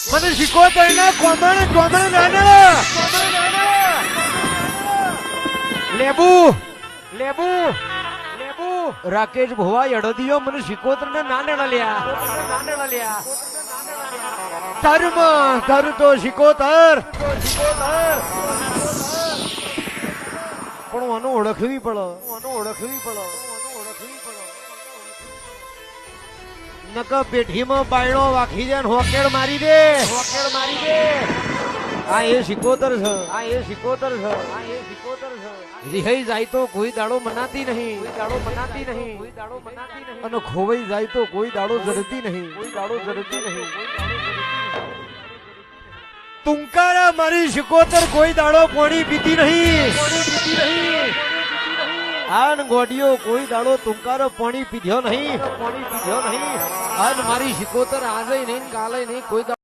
મને શીખો ના કોમણ કોમણ નાના લેબુ લેબુ લેબુ રાકેશ ભોવા અડદિયો મને શીખોતર ને નાના લ્યા ધર્મ ધર તો શીખોતર પણ આનો ઓળખવી પડે નક પેઠીમાં બાયણો વાખી જાય ને હોકેડ મારી દે આ એ શીખોતર છે રિહાઈ જાય તો કોઈ દાડો મનાતી નહીં અને ખોવાઈ જાય તો કોઈ દાડો જડતી નહીં તુંકારા મારી શીખોતર કોઈ દાડો પોણી પીતી નહીં આન ગોડિયો કોઈ દાડો તુંકારો પાણી પીધ્યો નહીં આન મારી શીખોતર આજે નહીં કાલે નહીં કોઈ